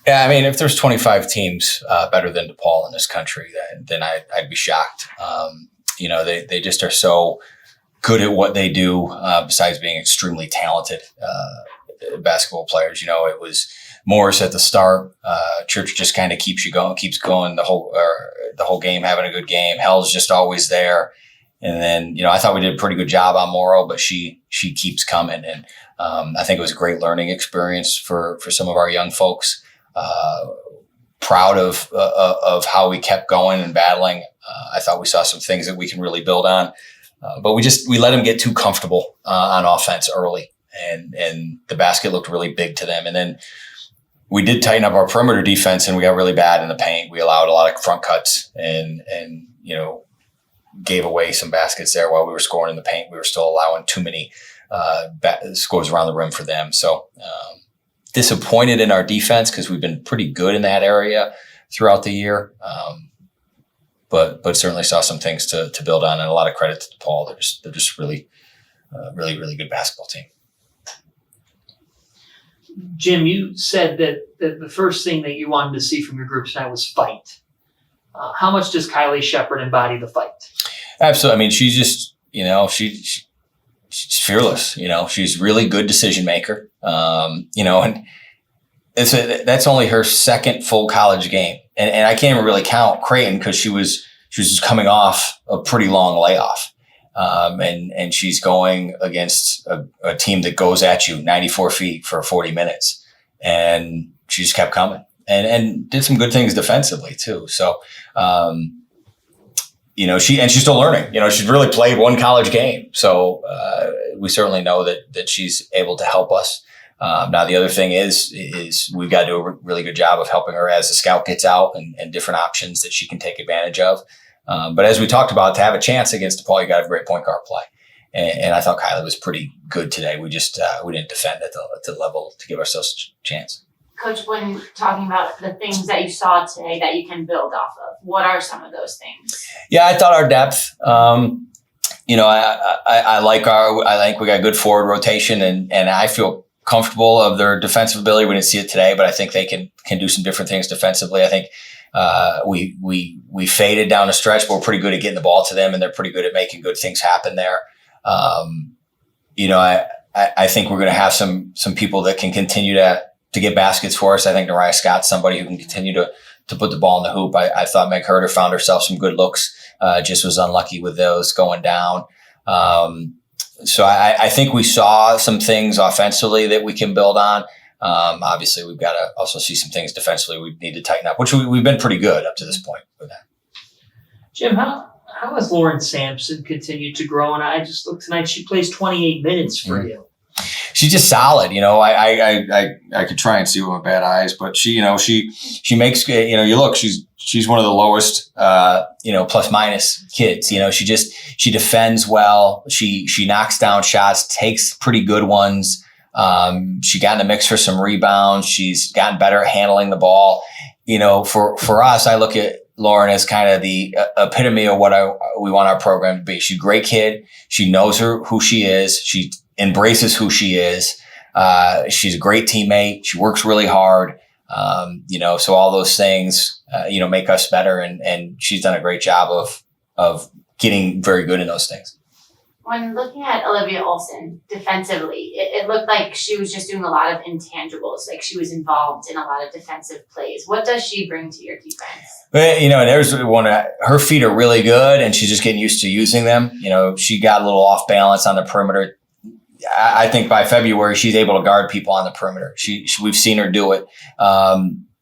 Yeah, I mean, if there's 25 teams better than DePaul in this country, then I'd be shocked. They just are so good at what they do, besides being extremely talented basketball players. It was Morris at the start. Church just kind of keeps going the whole game, having a good game. Hell's just always there. And then, I thought we did a pretty good job on Morrow, but she keeps coming. And I think it was a great learning experience for some of our young folks. Proud of how we kept going and battling. I thought we saw some things that we can really build on. But we let them get too comfortable on offense early, and the basket looked really big to them. And then we did tighten up our perimeter defense, and we got really bad in the paint. We allowed a lot of front cuts and gave away some baskets there while we were scoring in the paint. We were still allowing too many scores around the rim for them. So disappointed in our defense because we've been pretty good in that area throughout the year. But certainly saw some things to build on, and a lot of credit to DePaul. They're just really good basketball team. Jim, you said that the first thing that you wanted to see from your group tonight was fight. How much does Kylie Shepard embody the fight? Absolutely. I mean, she's just, she's fearless. She's really good decision maker. And that's only her second full college game. And I can't even really count Creighton because she was just coming off a pretty long layoff. And she's going against a team that goes at you 94 feet for 40 minutes. And she just kept coming and did some good things defensively too. So, she's still learning. She's really played one college game. So we certainly know that she's able to help us. Now, the other thing is we've got to do a really good job of helping her as the scout gets out and different options that she can take advantage of. But as we talked about, to have a chance against DePaul, you got to have a great point guard play. And I thought Kylie was pretty good today. We just we didn't defend at the level to give ourselves a chance. Coach, when talking about the things that you saw today that you can build off of, what are some of those things? Yeah, I thought our depth. I think we got good forward rotation, and I feel comfortable of their defensive ability. We didn't see it today, but I think they can do some different things defensively. I think we faded down the stretch, but we're pretty good at getting the ball to them, and they're pretty good at making good things happen there. I think we're going to have some people that can continue to get baskets for us. I think Nariah Scott's somebody who can continue to put the ball in the hoop. I thought Meg Herter found herself some good looks, just was unlucky with those going down. So I think we saw some things offensively that we can build on. Obviously, we've got to also see some things defensively we need to tighten up, which we've been pretty good up to this point with that. Jim, how has Lauren Sampson continued to grow? And I just looked tonight; she plays 28 minutes for you. She's just solid. I could try and see with my bad eyes, but she makes, you look, she's one of the lowest, plus minus kids. She defends well. She knocks down shots, takes pretty good ones. She got in the mix for some rebounds. She's gotten better at handling the ball. For us, I look at Lauren as kind of the epitome of what we want our program to be. She's a great kid. She knows who she is. She embraces who she is. She's a great teammate. She works really hard. So all those things, make us better. And she's done a great job of getting very good in those things. When looking at Olivia Olson defensively, it looked like she was just doing a lot of intangibles, like she was involved in a lot of defensive plays. What does she bring to your defense? Well, there's one. Her feet are really good, and she's just getting used to using them. She got a little off balance on the perimeter. I think by February she's able to guard people on the perimeter. We've seen her do it.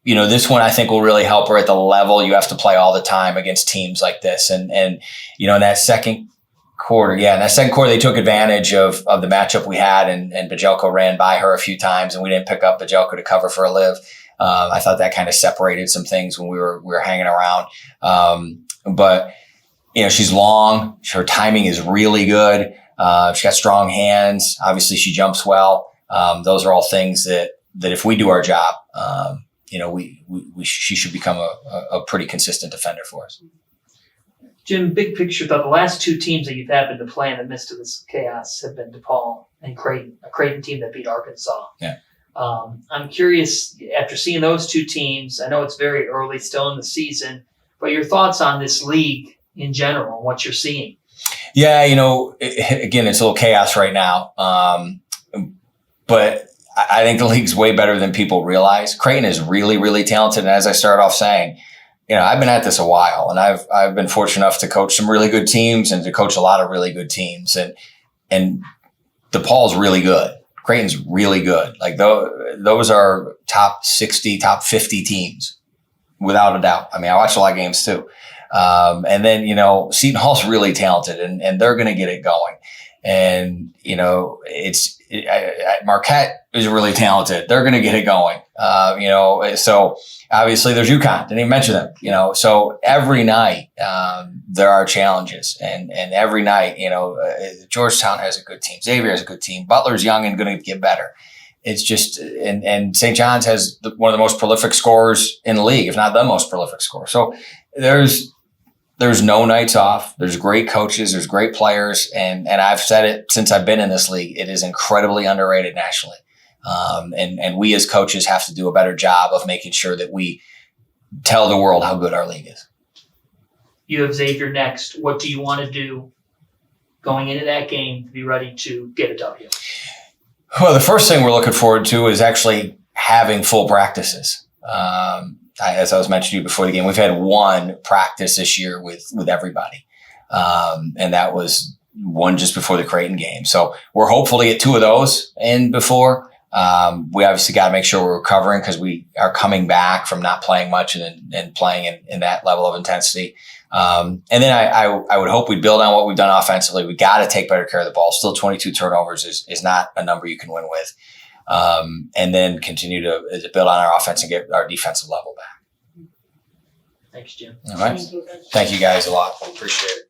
This one I think will really help her at the level you have to play all the time against teams like this. And in that second quarter, they took advantage of the matchup we had, and Bajelko ran by her a few times, and we didn't pick up Bajelko to cover for a live. I thought that kind of separated some things when we were hanging around. But she's long. Her timing is really good. She's got strong hands. Obviously, she jumps well. Those are all things that if we do our job, she should become a pretty consistent defender for us. Jim, big picture, though, the last two teams that you've happened to play in the midst of this chaos have been DePaul and Creighton, a Creighton team that beat Arkansas. Yeah. I'm curious, after seeing those two teams, I know it's very early still in the season, but your thoughts on this league in general and what you're seeing. Yeah, again, it's a little chaos right now. But I think the league's way better than people realize. Creighton is really, really talented. And as I started off saying, I've been at this a while, and I've been fortunate enough to coach some really good teams and to coach a lot of really good teams. And DePaul's really good. Creighton's really good. Like those are top 60, top 50 teams, without a doubt. I mean, I watch a lot of games too. And then, Seton Hall's really talented, and they're going to get it going. And, Marquette is really talented. They're going to get it going. So obviously there's UConn. Didn't even mention them, so every night, there are challenges, and every night, Georgetown has a good team. Xavier has a good team. Butler's young and going to get better. It's just, and St. John's has one of the most prolific scorers in the league, if not the most prolific scorer. So there's no nights off. There's great coaches. There's great players. And I've said it since I've been in this league. It is incredibly underrated nationally. And we as coaches have to do a better job of making sure that we tell the world how good our league is. You have Xavier next. What do you want to do going into that game to be ready to get a W? Well, the first thing we're looking forward to is actually having full practices. As I was mentioning to you before the game, we've had one practice this year with everybody. And that was one just before the Creighton game. So we're hopeful to get two of those in before. We obviously got to make sure we're recovering, because we are coming back from not playing much and playing in that level of intensity. And then I would hope we build on what we've done offensively. We got to take better care of the ball. Still 22 turnovers is not a number you can win with. And then continue to build on our offense and get our defensive level back. Thanks, Jim. All right. Thank you guys a lot. Appreciate it.